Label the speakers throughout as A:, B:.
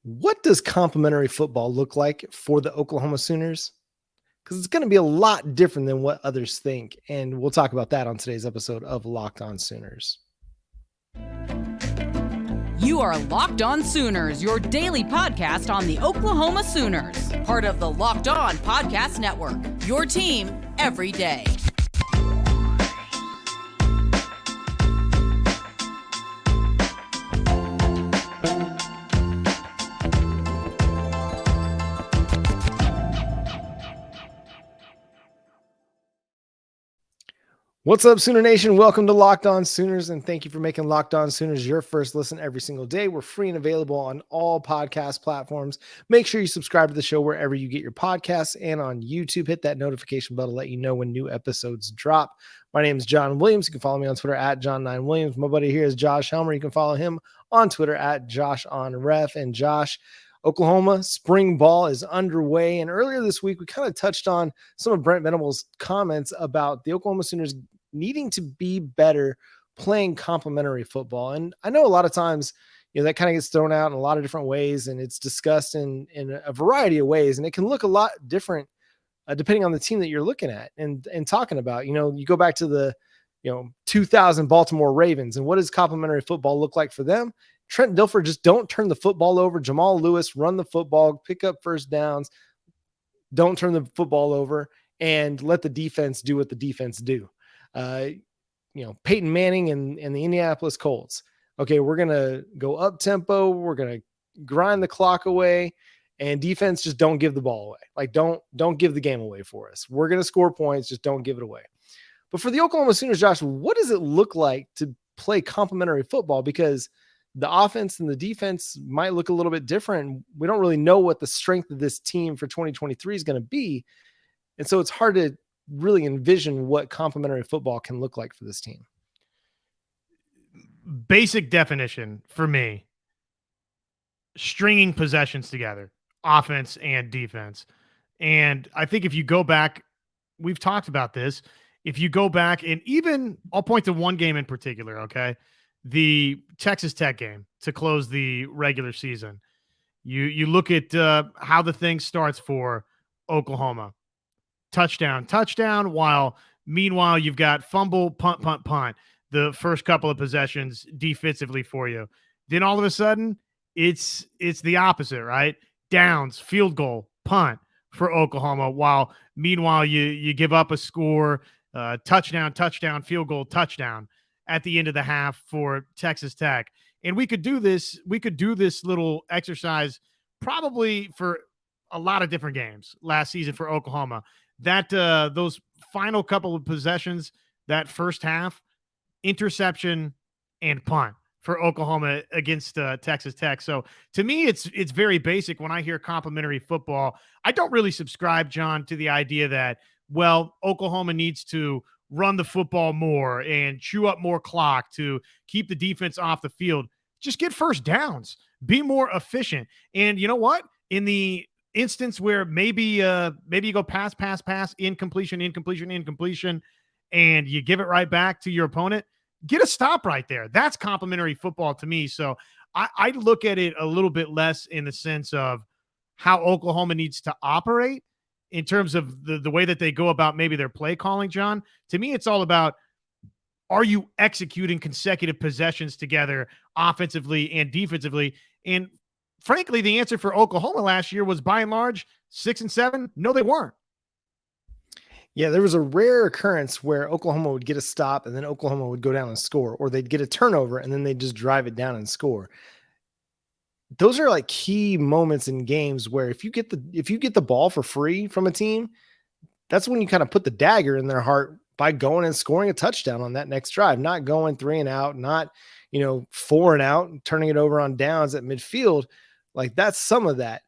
A: What does complementary football look like for the Oklahoma Sooners? Because it's going to be a lot different than what others think. And we'll talk about that on today's episode of Locked On Sooners.
B: You are Locked On Sooners, your daily podcast on the Oklahoma Sooners, part of the Locked On Podcast Network, your team every day.
A: What's up, Sooner Nation? Welcome to Locked On Sooners, and thank you for making Locked On Sooners your first listen every single day. We're free and available on all podcast platforms. Make sure you subscribe to the show wherever you get your podcasts, and on YouTube, hit that notification bell to let you know when new episodes drop. My name is John Williams. You can follow me on Twitter at John9Williams. My buddy here is Josh Helmer. You can follow him on Twitter at JoshOnRef. And Josh, Oklahoma spring ball is underway. And earlier this week, we kind of touched on some of Brent Venables' comments about the Oklahoma Sooners needing to be better playing complementary football. And I know a lot of times, that kind of gets thrown out in a lot of different ways, and it's discussed in a variety of ways. And it can look a lot different depending on the team that you're looking at and talking about. You go back to the 2000 Baltimore Ravens, and what does complementary football look like for them? Trent Dilfer, just don't turn the football over. Jamal Lewis, run the football, pick up first downs, don't turn the football over, and let the defense do what the defense do. Peyton Manning and the Indianapolis Colts. Okay, we're going to go up tempo. We're going to grind the clock away, and defense, just don't give the ball away. Like, don't give the game away for us. We're going to score points. Just don't give it away. But for the Oklahoma Sooners, Josh, what does it look like to play complementary football? Because the offense and the defense might look a little bit different. We don't really know what the strength of this team for 2023 is going to be. And so it's hard to really envision what complementary football can look like for this team.
C: Basic definition for me, stringing possessions together, offense and defense. And I think if you go back, we've talked about this. If you go back, and even I'll point to one game in particular, okay? The Texas Tech game to close the regular season. You look at how the thing starts for Oklahoma. Touchdown, while meanwhile you've got fumble, punt, the first couple of possessions defensively for you. Then all of a sudden, it's the opposite, right? Downs, field goal, punt for Oklahoma, while meanwhile you give up a score, touchdown, field goal, touchdown at the end of the half for Texas Tech. And we could do this little exercise probably for a lot of different games last season for Oklahoma. That those final couple of possessions, that first half, interception and punt for Oklahoma against Texas Tech. So to me, it's very basic. When I hear complementary football, I don't really subscribe, John, to the idea that, well, Oklahoma needs to run the football more and chew up more clock to keep the defense off the field. Just get first downs, be more efficient. And you know what? In the instance where maybe you go pass, incompletion, and you give it right back to your opponent, get a stop right there. That's complementary football to me. So I look at it a little bit less in the sense of how Oklahoma needs to operate in terms of the way that they go about maybe their play calling, John. To me, it's all about, are you executing consecutive possessions together offensively and defensively? And frankly, the answer for Oklahoma last year was, by and large, 6 and 7. No, they weren't.
A: Yeah, there was a rare occurrence where Oklahoma would get a stop and then Oklahoma would go down and score, or they'd get a turnover and then they'd just drive it down and score. Those are like key moments in games where if you get the ball for free from a team, that's when you kind of put the dagger in their heart by going and scoring a touchdown on that next drive, not going 3 and out, not 4 and out and turning it over on downs at midfield. Like, that's some of that.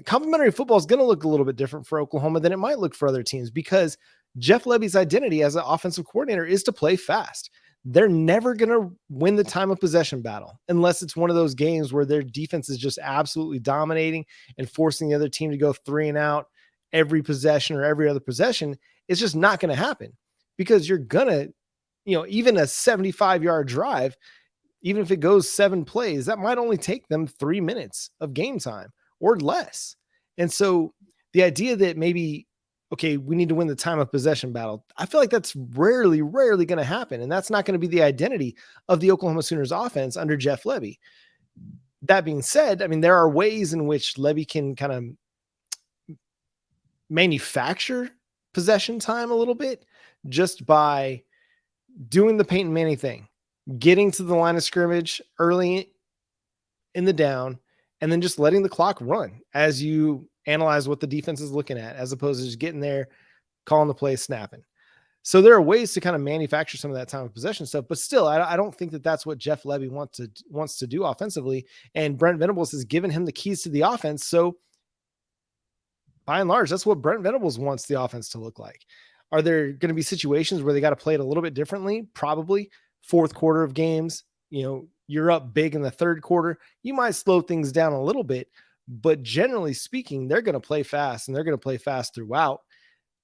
A: Complementary football is going to look a little bit different for Oklahoma than it might look for other teams, because Jeff Lebby's identity as an offensive coordinator is to play fast. They're never going to win the time of possession battle unless it's one of those games where their defense is just absolutely dominating and forcing the other team to go 3 and out every possession or every other possession. It's just not going to happen, because you're going to, even a 75-yard drive, even if it goes 7 plays, that might only take them 3 minutes of game time or less. And so the idea that maybe, okay, we need to win the time of possession battle, I feel like that's rarely going to happen. And that's not going to be the identity of the Oklahoma Sooners offense under Jeff Lebby. That being said, I mean, there are ways in which Lebby can kind of manufacture possession time a little bit just by doing the Peyton Manning thing, getting to the line of scrimmage early in the down, and then just letting the clock run as you analyze what the defense is looking at, as opposed to just getting there, calling the play, snapping. So there are ways to kind of manufacture some of that time of possession stuff, but still, I don't think that that's what Jeff Lebby wants to do offensively. And Brent Venables has given him the keys to the offense. So by and large, that's what Brent Venables wants the offense to look like. Are there going to be situations where they got to play it a little bit differently? Probably. Fourth quarter of games, you're up big in the third quarter. You might slow things down a little bit, but generally speaking, they're going to play fast, and they're going to play fast throughout.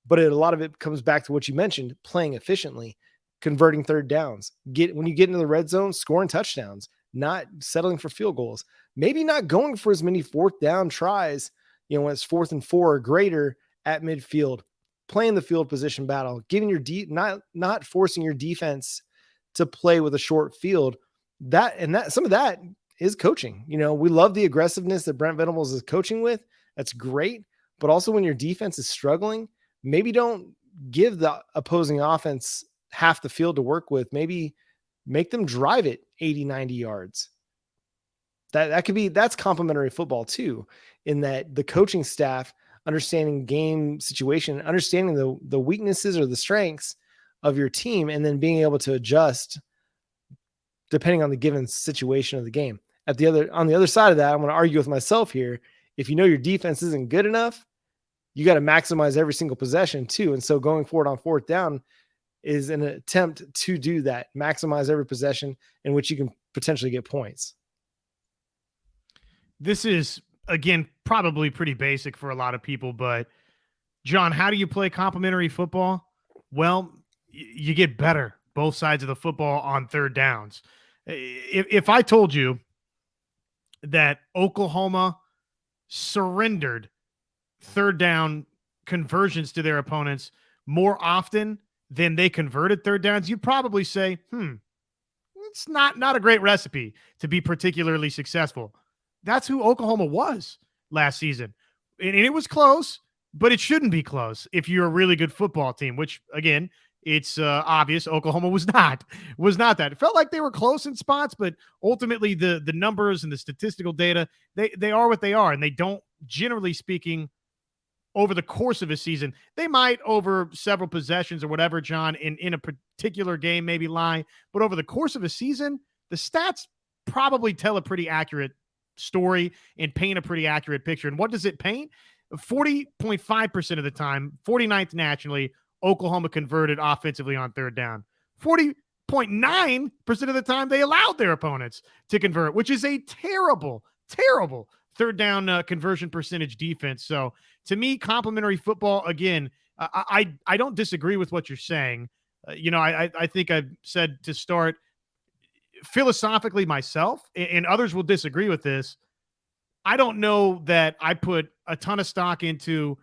A: But a lot of it comes back to what you mentioned, playing efficiently, converting third downs. When you get into the red zone, scoring touchdowns, not settling for field goals, maybe not going for as many fourth down tries, when it's 4th and 4 or greater at midfield, playing the field position battle, giving your not forcing your defense to play with a short field. Some of that is coaching. We love the aggressiveness that Brent Venables is coaching with. That's great. But also when your defense is struggling, maybe don't give the opposing offense half the field to work with. Maybe make them drive it 80, 90 yards. That's complementary football too, in that the coaching staff understanding game situation, understanding the weaknesses or the strengths of your team, and then being able to adjust depending on the given situation of the game. On the other side of that, I'm going to argue with myself here. If your defense isn't good enough, you got to maximize every single possession too. And so going forward on 4th down is an attempt to do that, maximize every possession in which you can potentially get points.
C: This is, again, probably pretty basic for a lot of people, but John, how do you play complementary football? Well, you get better both sides of the football on third downs. If I told you that Oklahoma surrendered third down conversions to their opponents more often than they converted third downs, you'd probably say, it's not a great recipe to be particularly successful. That's who Oklahoma was last season. And it was close, but it shouldn't be close if you're a really good football team, which, again, it's obvious Oklahoma was not that. It felt like they were close in spots, but ultimately the numbers and the statistical data, they are what they are, and they don't, generally speaking, over the course of a season, they might over several possessions or whatever, John, in a particular game maybe lie, but over the course of a season, the stats probably tell a pretty accurate story and paint a pretty accurate picture. And what does it paint? 40.5% of the time, 49th nationally, Oklahoma converted offensively on third down. 40.9% of the time, they allowed their opponents to convert, which is a terrible, terrible third down conversion percentage defense. So to me, complementary football, again, I don't disagree with what you're saying. I think I've said to start, philosophically myself, and others will disagree with this, I don't know that I put a ton of stock into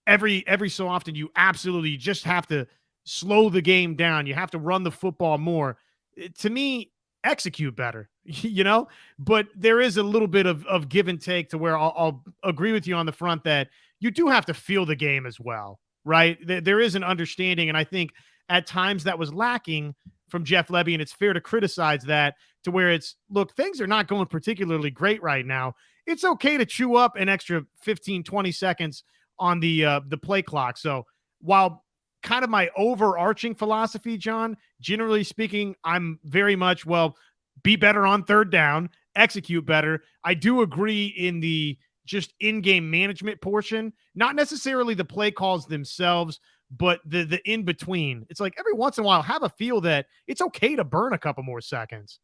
C: every so often you absolutely just have to slow the game down. You have to run the football more. To me, execute better, but there is a little bit of give and take to where I'll agree with you on the front that you do have to feel the game as well, right? There is an understanding, and I think at times that was lacking from Jeff Lebby, and it's fair to criticize that, to where it's, look, things are not going particularly great right now. It's okay to chew up an extra 15, 20 seconds on the play clock. So while kind of my overarching philosophy, John, generally speaking, I'm very much, be better on third down, execute better. I do agree in the just in-game management portion, not necessarily the play calls themselves, but the in-between. It's like every once in a while, have a feel that it's okay to burn a couple more seconds.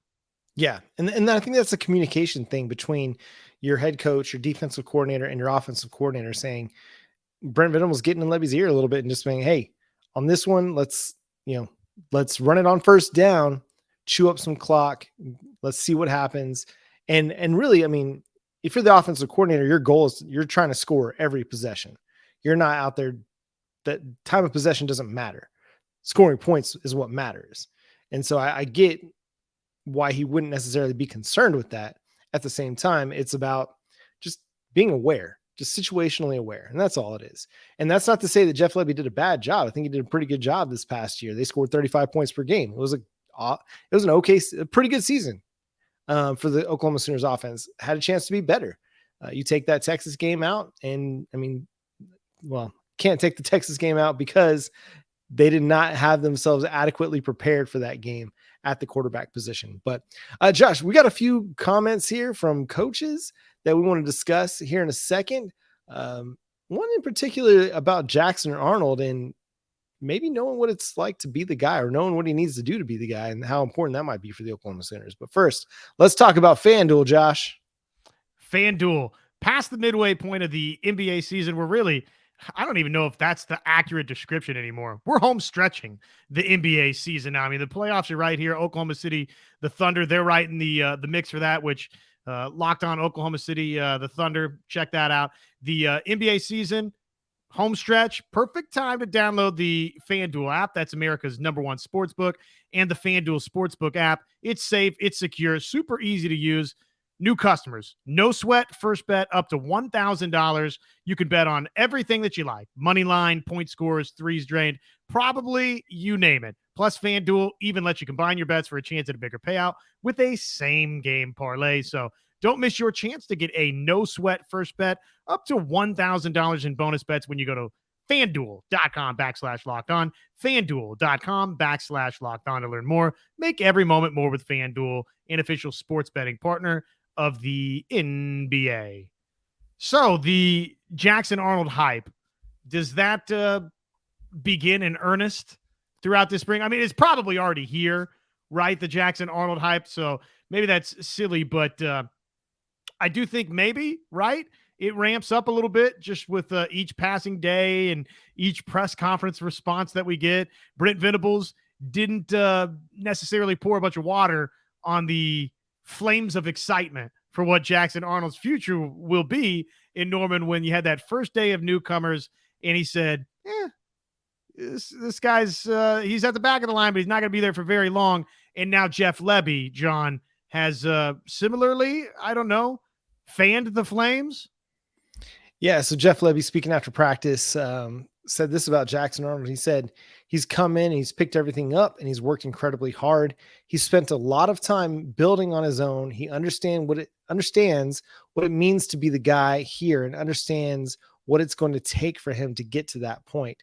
A: Yeah. And I think that's a communication thing between your head coach, your defensive coordinator, and your offensive coordinator, saying, Brent Venables getting in Lebby's ear a little bit and just saying, hey, on this one, let's run it on first down, chew up some clock. Let's see what happens. And really, I mean, if you're the offensive coordinator, your goal is you're trying to score every possession. You're not out there. That time of possession doesn't matter. Scoring points is what matters. And so I get why he wouldn't necessarily be concerned with that. At the same time, it's about just being aware, just situationally aware. And that's all it is. And that's not to say that Jeff Lebby did a bad job. I think he did a pretty good job this past year. They scored 35 points per game. It was a pretty good season for the Oklahoma Sooners offense. Had a chance to be better. You take that Texas game out, and I mean, well, can't take the Texas game out because they did not have themselves adequately prepared for that game at the quarterback position. But Josh, we got a few comments here from coaches that we want to discuss here in a second. One in particular about Jackson Arnold and maybe knowing what it's like to be the guy, or knowing what he needs to do to be the guy, and how important that might be for the Oklahoma Sooners. But first, let's talk about FanDuel, Josh.
C: FanDuel, past the midway point of the NBA season, we're really, I don't even know if that's the accurate description anymore. We're home stretching the NBA season now. I mean, the playoffs are right here. Oklahoma City, the Thunder, they're right in the mix for that, which Locked On Oklahoma City, the Thunder, check that out. The NBA season, home stretch, perfect time to download the FanDuel app. That's America's #1 sportsbook, and the FanDuel Sportsbook app. It's safe, it's secure, super easy to use. New customers, no sweat, first bet up to $1,000. You can bet on everything that you like. Money line, point scores, threes drained, probably you name it. Plus, FanDuel even lets you combine your bets for a chance at a bigger payout with a same game parlay. So don't miss your chance to get a no sweat first bet up to $1,000 in bonus bets when you go to FanDuel.com/locked-on, FanDuel.com/locked-on to learn more. Make every moment more with FanDuel, an official sports betting partner of the NBA. So the Jackson Arnold hype, does that begin in earnest throughout this spring? I mean, it's probably already here, right? The Jackson Arnold hype. So maybe that's silly, but I do think maybe, right? It ramps up a little bit just with each passing day and each press conference response that we get. Brent Venables didn't necessarily pour a bunch of water on the flames of excitement for what Jackson Arnold's future will be in Norman when you had that first day of newcomers and he said, this guy's he's at the back of the line, but he's not going to be there for very long. And now Jeff Lebby, John, has similarly, I don't know, fanned the flames.
A: Yeah, so Jeff Lebby, speaking after practice, said this about Jackson Arnold. He said he's come in, he's picked everything up, and he's worked incredibly hard. He spent a lot of time building on his own. He understands what it means to be the guy here, and understands what it's going to take for him to get to that point.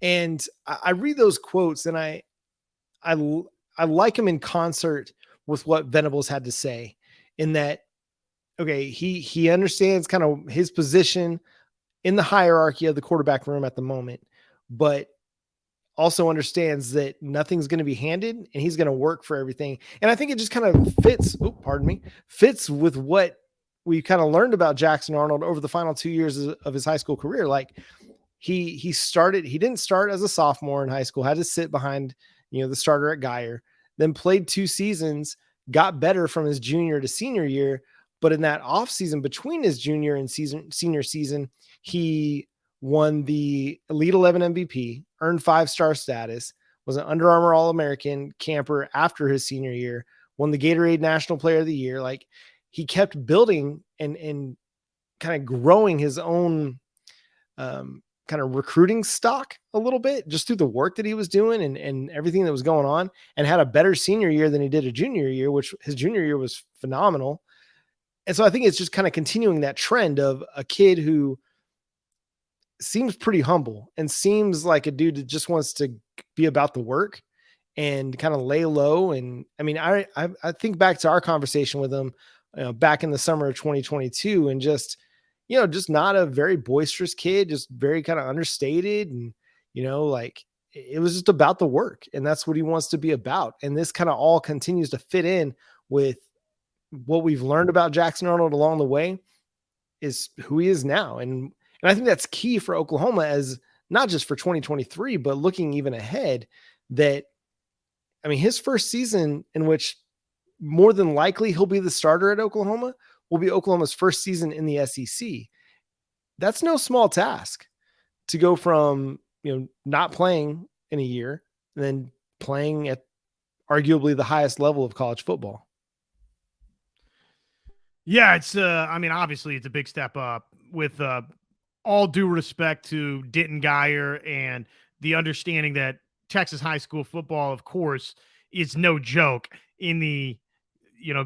A: And I read those quotes, and I like him in concert with what Venables had to say, in that, okay, he understands kind of his position in the hierarchy of the quarterback room at the moment, but also understands that nothing's going to be handed and he's going to work for everything. And I think it just kind of fits with what we kind of learned about Jackson Arnold over the final 2 years of his high school career. Like he didn't start as a sophomore in high school, had to sit behind, the starter at Guyer, then played 2 seasons, got better from his junior to senior year. But in that off season between his junior and senior season, he won the Elite 11 MVP, earned 5-star status, was an Under Armour All-American camper after his senior year, won the Gatorade National Player of the Year. Like, he kept building and kind of growing his own kind of recruiting stock a little bit just through the work that he was doing and everything that was going on, and had a better senior year than he did a junior year, which his junior year was phenomenal. And so I think it's just kind of continuing that trend of a kid who seems pretty humble and seems like a dude that just wants to be about the work and kind of lay low. And I mean, I think back to our conversation with him back in the summer of 2022, and just not a very boisterous kid, just very kind of understated. And, like, it was just about the work, and that's what he wants to be about. And this kind of all continues to fit in with what we've learned about Jackson Arnold along the way, is who he is now. And I think that's key for Oklahoma, as not just for 2023, but looking even ahead, that I mean, his first season in which more than likely he'll be the starter at Oklahoma will be Oklahoma's first season in the SEC. That's no small task to go from, not playing in a year and then playing at arguably the highest level of college football.
C: Yeah, it's I mean, obviously it's a big step up with all due respect to Denton Geyer and the understanding that Texas high school football, of course, is no joke in the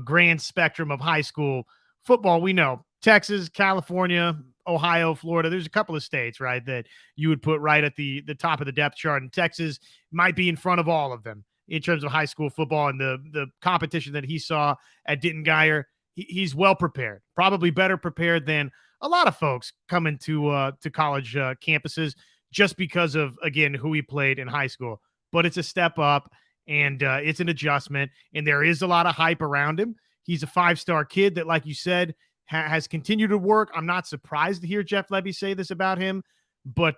C: grand spectrum of high school football. We know Texas, California, Ohio, Florida. There's a couple of states, right, that you would put right at the top of the depth chart, and Texas might be in front of all of them in terms of high school football. And the competition that he saw at Denton Geyer, he's well prepared, probably better prepared than a lot of folks coming to college campuses just because of, again, who he played in high school. But it's a step up, and it's an adjustment, and there is a lot of hype around him. He's a 5-star kid that, like you said, has continued to work. I'm not surprised to hear Jeff Lebby say this about him, but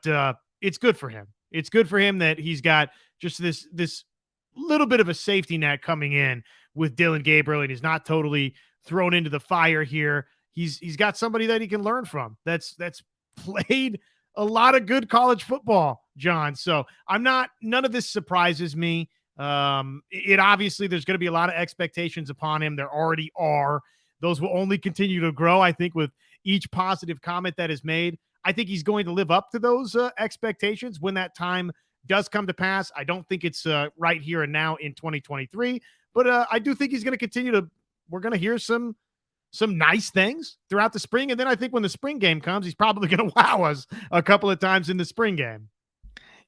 C: it's good for him. It's good for him that he's got just this little bit of a safety net coming in with Dillon Gabriel, and he's not totally thrown into the fire here. He's got somebody that he can learn from that's played a lot of good college football, John. So none of this surprises me. It obviously, there's going to be a lot of expectations upon him. There already are. Those will only continue to grow, I think, with each positive comment that is made. I think he's going to live up to those expectations when that time does come to pass. I don't think it's right here and now in 2023, but I do think he's going to continue to. We're going to hear some nice things throughout the spring, and then I think when the spring game comes, he's probably going to wow us a couple of times in the spring game.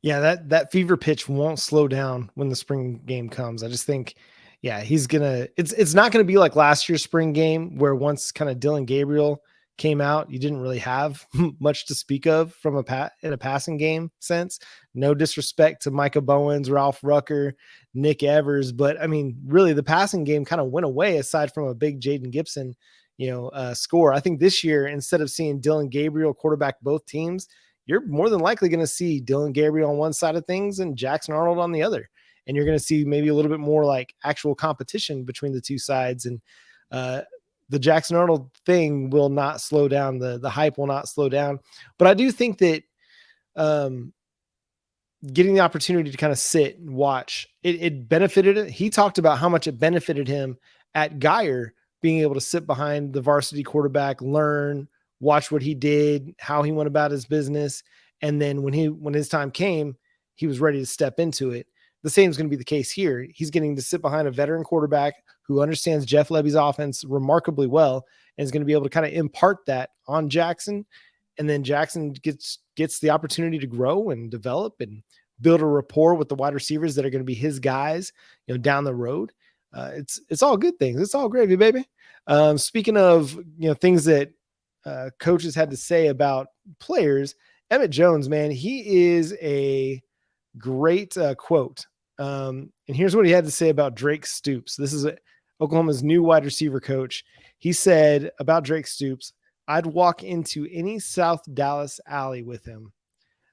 A: Yeah, that fever pitch won't slow down when the spring game comes. I just think, he's gonna. It's not gonna be like last year's spring game where once kind of Dillon Gabriel came out, you didn't really have much to speak of from in a passing game sense. No disrespect to Micah Bowens, Ralph Rucker, Nick Evers, but I mean, really, the passing game kind of went away aside from a big Jaden Gibson, score. I think this year, instead of seeing Dillon Gabriel quarterback both teams, you're more than likely going to see Dillon Gabriel on one side of things and Jackson Arnold on the other. And you're going to see maybe a little bit more like actual competition between the two sides. And the Jackson Arnold thing will not slow down. The hype will not slow down. But I do think that getting the opportunity to kind of sit and watch, it benefited it. He talked about how much it benefited him at Geyer, being able to sit behind the varsity quarterback, learn, watch what he did, how he went about his business. And then when his time came, he was ready to step into it. The same is going to be the case here. He's getting to sit behind a veteran quarterback who understands Jeff Lebby's offense remarkably well and is going to be able to kind of impart that on Jackson. And then Jackson gets the opportunity to grow and develop and build a rapport with the wide receivers that are going to be his guys, down the road. It's all good things. It's all gravy, baby. Speaking of, things that coaches had to say about players, Emmett Jones, man, he is a great quote. And here's what he had to say about Drake Stoops. This is Oklahoma's new wide receiver coach. He said about Drake Stoops, "I'd walk into any South Dallas alley with him."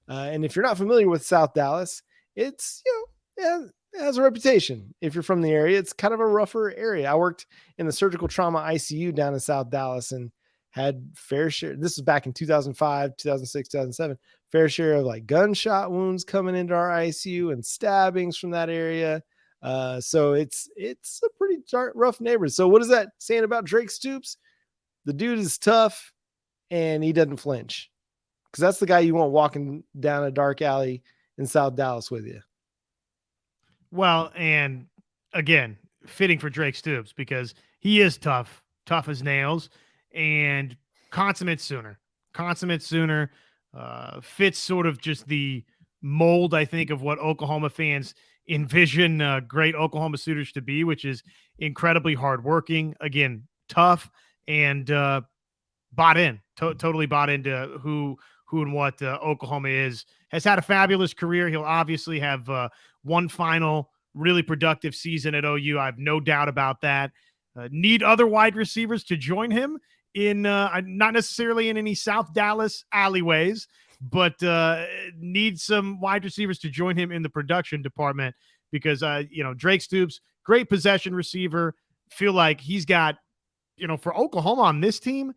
A: And if you're not familiar with South Dallas, it's, it has a reputation. If you're from the area, it's kind of a rougher area. I worked in the surgical trauma ICU down in South Dallas and had fair share. This was back in 2005, 2006, 2007, fair share of like gunshot wounds coming into our ICU and stabbings from that area. So it's a pretty rough neighborhood. So what is that saying about Drake Stoops? The dude is tough and he doesn't flinch, because that's the guy you want walking down a dark alley in South Dallas with you.
C: Well, and again, fitting for Drake Stoops because he is tough as nails, and consummate Sooner, fits sort of just the mold, I think, of what Oklahoma fans envision great Oklahoma Sooners to be, which is incredibly hardworking, again, tough, and bought in, totally bought into who and what Oklahoma is. Has had a fabulous career. He'll obviously have one final really productive season at OU. I have no doubt about that. Need other wide receivers to join him in not necessarily in any South Dallas alleyways, but need some wide receivers to join him in the production department because, Drake Stoops, great possession receiver. Feel like he's got, for Oklahoma on this team,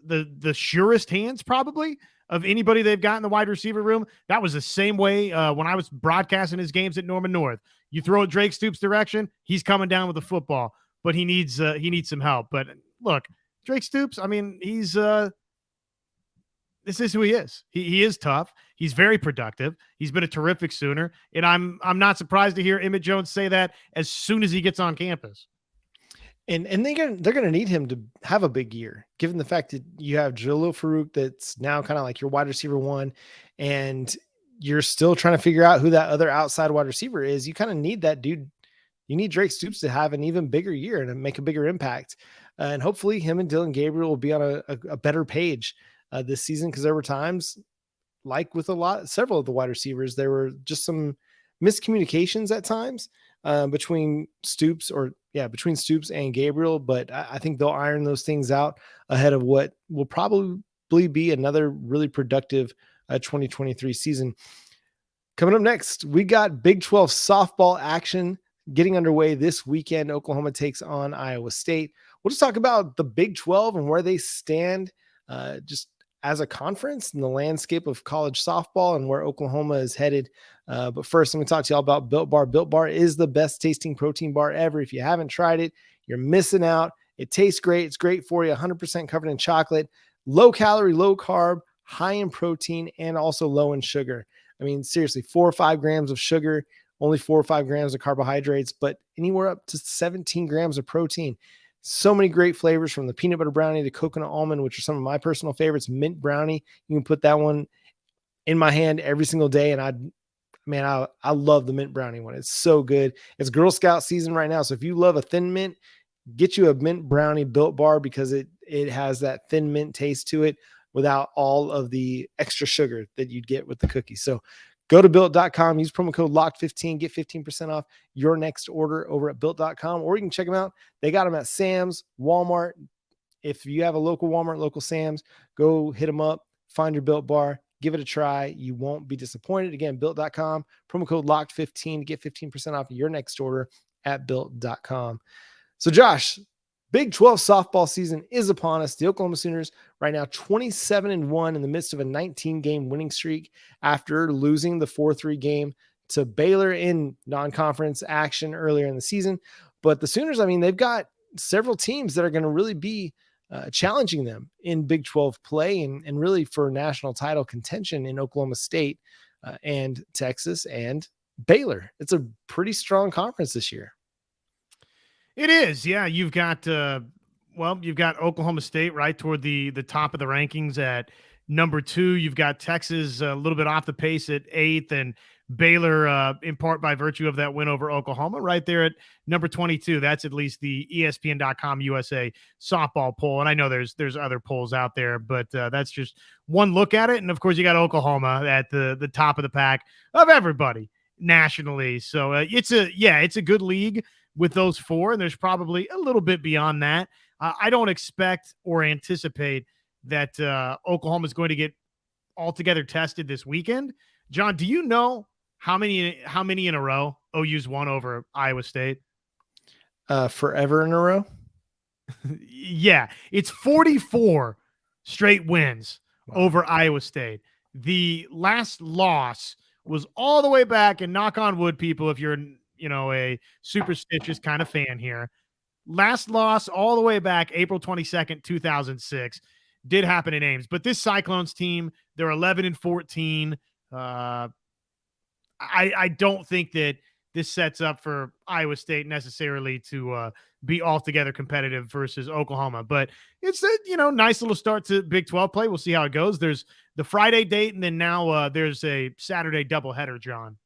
C: the surest hands probably of anybody they've got in the wide receiver room. That was the same way when I was broadcasting his games at Norman North. You throw it Drake Stoops' direction, he's coming down with the football, but he needs some help. But look, Drake Stoops, I mean, he's this is who he is. He is tough. He's very productive. He's been a terrific Sooner, and I'm not surprised to hear Emmett Jones say that as soon as he gets on campus.
A: And they're gonna need him to have a big year, given the fact that you have Jalil Farouk that's now kind of like your wide receiver one, and you're still trying to figure out who that other outside wide receiver is. You kind of need that dude. You need Drake Stoops to have an even bigger year and make a bigger impact. And hopefully him and Dylan Gabriel will be on a better page this season, because there were times, like with several of the wide receivers, there were just some miscommunications at times between Stoops and Gabriel. But I think they'll iron those things out ahead of what will probably be another really productive 2023 season. Coming up next, we got Big 12 softball action getting underway this weekend. Oklahoma takes on Iowa State. We'll just talk about the Big 12 and where they stand just as a conference in the landscape of college softball and where Oklahoma is headed. But first, I'm going to talk to y'all about Built Bar. Built Bar is the best tasting protein bar ever. If you haven't tried it, you're missing out. It tastes great. It's great for you. 100% covered in chocolate, low calorie, low carb, high in protein, and also low in sugar. I mean, seriously, 4 or 5 grams of sugar, only 4 or 5 grams of carbohydrates, but anywhere up to 17 grams of protein. So many great flavors, from the peanut butter brownie to coconut almond, which are some of my personal favorites. Mint brownie, you can put that one in my hand every single day. And I love the mint brownie one. It's so good. It's Girl Scout season right now. So if you love a thin mint, get you a mint brownie Built Bar, because it has that thin mint taste to it without all of the extra sugar that you'd get with the cookies. So go to built.com, use promo code LOCKED15, get 15% off your next order over at built.com, or you can check them out. They got them at Sam's, Walmart. If you have a local Walmart, local Sam's, go hit them up, find your Built Bar, give it a try. You won't be disappointed. Again, built.com, promo code LOCKED15 to get 15% off your next order at built.com. So Josh, Big 12 softball season is upon us. The Oklahoma Sooners right now 27-1 in the midst of a 19-game winning streak after losing the 4-3 game to Baylor in non-conference action earlier in the season. But the Sooners, I mean, they've got several teams that are going to really be challenging them in Big 12 play and really for national title contention in Oklahoma State and Texas and Baylor. It's a pretty strong conference this year.
C: It is. Yeah. You've got Oklahoma State right toward the top of the rankings at number 2. You've got Texas a little bit off the pace at 8th, and Baylor, in part by virtue of that win over Oklahoma, right there at number 22. That's at least the ESPN.com USA softball poll. And I know there's other polls out there, but that's just one look at it. And of course you got Oklahoma at the top of the pack of everybody nationally. So it's a good league with those 4, and there's probably a little bit beyond that. I don't expect or anticipate that Oklahoma is going to get altogether tested this weekend. John, do you know how many in a row OU's won over Iowa State?
A: Forever in a row?
C: Yeah, it's 44 straight wins over Iowa State. The last loss was all the way back, and knock on wood, people, if you're a superstitious kind of fan here. Last loss all the way back April 22nd, 2006 did happen in Ames. But this Cyclones team, they're 11-14. I don't think that this sets up for Iowa State necessarily to be altogether competitive versus Oklahoma. But it's a nice little start to Big 12 play. We'll see how it goes. There's the Friday date, and then now there's a Saturday doubleheader, John.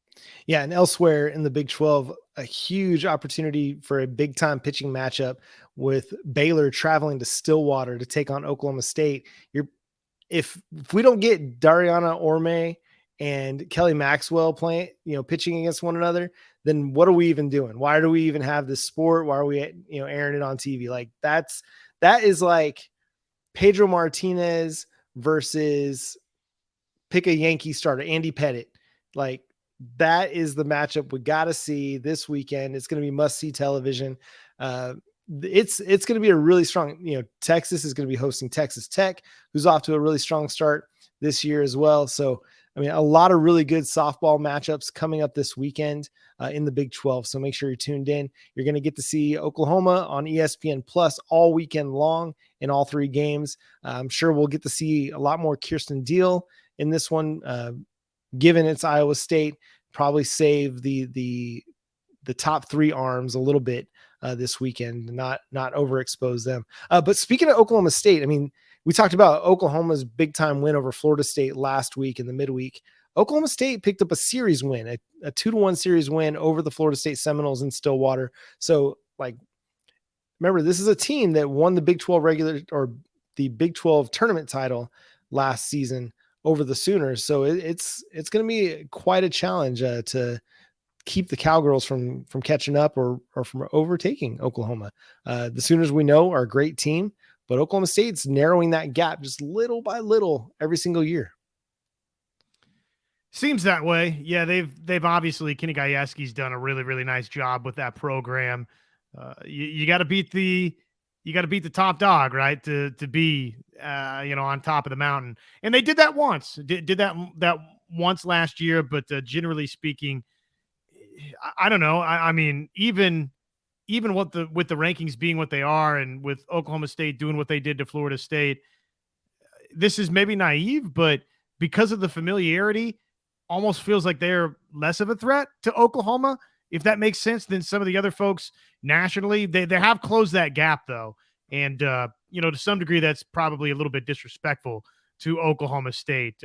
A: Yeah, and elsewhere in the Big 12, a huge opportunity for a big-time pitching matchup with Baylor traveling to Stillwater to take on Oklahoma State. If we don't get Dariana Orme and Kelly Maxwell pitching against one another, then what are we even doing? Why do we even have this sport? Why are we airing it on TV? Like that is like Pedro Martinez versus pick a Yankee starter, Andy Pettitte. Like that is the matchup we got to see this weekend. It's going to be must-see television. It's going to be a really strong, Texas is going to be hosting Texas Tech, who's off to a really strong start this year as well. So, a lot of really good softball matchups coming up this weekend in the Big 12. So make sure you're tuned in. You're going to get to see Oklahoma on ESPN Plus all weekend long in all three games. I'm sure we'll get to see a lot more Kirsten Deal in this one, given it's Iowa State. Probably save the top three arms a little bit this weekend, not overexpose them. But speaking of Oklahoma State, we talked about Oklahoma's big time win over Florida State last week in the midweek. Oklahoma State picked up a series win, a 2-1 series win over the Florida State Seminoles in Stillwater. So, remember, this is a team that won the Big 12 the Big 12 tournament title last season over the Sooners. So it's going to be quite a challenge to keep the Cowgirls from catching up or from overtaking Oklahoma. The Sooners, we know, are a great team, but Oklahoma State's narrowing that gap just little by little every single year.
C: Seems that way. Yeah, they've obviously, Kenny Gajewski's done a really, really nice job with that program. You got to beat the top dog, right? To be on top of the mountain, and they did that once. Did that once last year, but generally speaking, I don't know. Even with the rankings being what they are, and with Oklahoma State doing what they did to Florida State, this is maybe naive, but because of the familiarity, almost feels like they're less of a threat to Oklahoma, if that makes sense, than some of the other folks nationally. They have closed that gap, though. And, to some degree, that's probably a little bit disrespectful to Oklahoma State.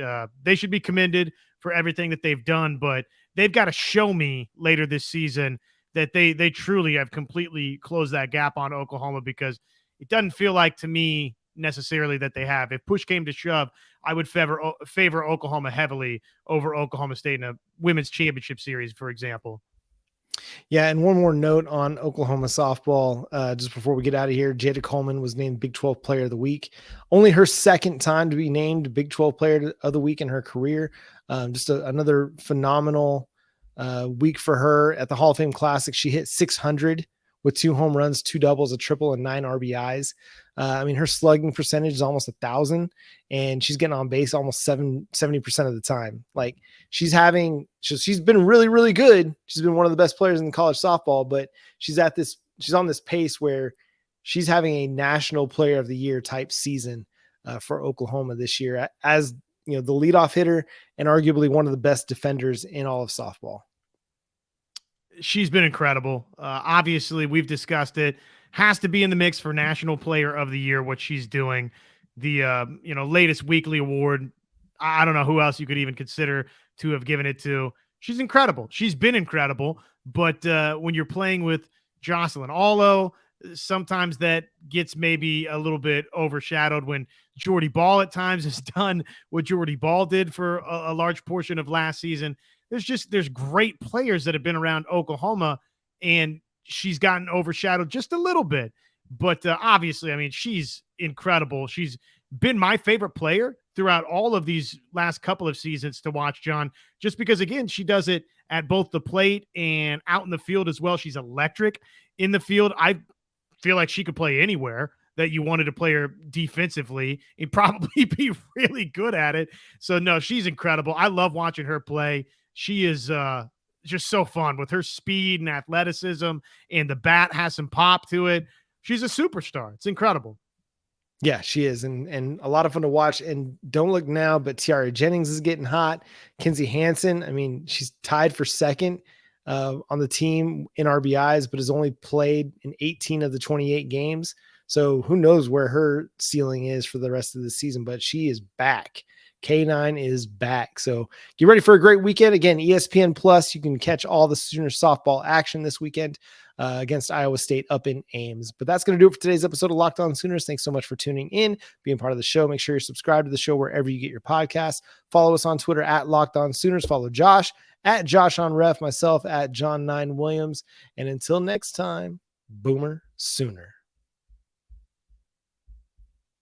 C: They should be commended for everything that they've done, but they've got to show me later this season that they truly have completely closed that gap on Oklahoma, because it doesn't feel like to me necessarily that they have. If push came to shove, I would favor Oklahoma heavily over Oklahoma State in a women's championship series, for example.
A: Yeah, and one more note on Oklahoma softball, just before we get out of here. Jada Coleman was named Big 12 Player of the Week. Only her second time to be named Big 12 Player of the Week in her career. Just another phenomenal week for her at the Hall of Fame Classic. She hit 600 with 2 home runs, 2 doubles, a triple, and 9 RBIs. Her slugging percentage is almost 1,000, and she's getting on base almost 70% of the time. She's been really, really good. She's been one of the best players in college softball, but she's on this pace where she's having a national player of the year type season for Oklahoma this year, as the leadoff hitter and arguably one of the best defenders in all of softball.
C: She's been incredible. Obviously, we've discussed it. Has to be in the mix for National Player of the Year, what she's doing. The latest weekly award, I don't know who else you could even consider to have given it to. She's incredible. She's been incredible. But when you're playing with Jocelyn Allo, sometimes that gets maybe a little bit overshadowed when Jordy Ball at times has done what Jordy Ball did for a large portion of last season. There's great players that have been around Oklahoma, and she's gotten overshadowed just a little bit. But obviously, she's incredible. She's been my favorite player throughout all of these last couple of seasons to watch, John, just because, again, she does it at both the plate and out in the field as well. She's electric in the field. I feel like she could play anywhere that you wanted to play her defensively and probably be really good at it. So, no, she's incredible. I love watching her play. She is just so fun with her speed and athleticism, and the bat has some pop to it. She's a superstar. It's incredible.
A: Yeah, she is. And a lot of fun to watch. And don't look now, but Tiara Jennings is getting hot. Kinsey Hansen, she's tied for second on the team in RBIs, but has only played in 18 of the 28 games. So who knows where her ceiling is for the rest of the season, but she is back. K9 is back. So get ready for a great weekend. Again, ESPN Plus, you can catch all the Sooner softball action this weekend against Iowa State up in Ames. But that's going to do it for today's episode of Locked On Sooners. Thanks so much for tuning in, being part of the show. Make sure you're subscribed to the show wherever you get your podcasts. Follow us on Twitter at Locked On Sooners. Follow Josh at Josh on Ref, myself at John 9 Williams. And until next time, Boomer Sooner.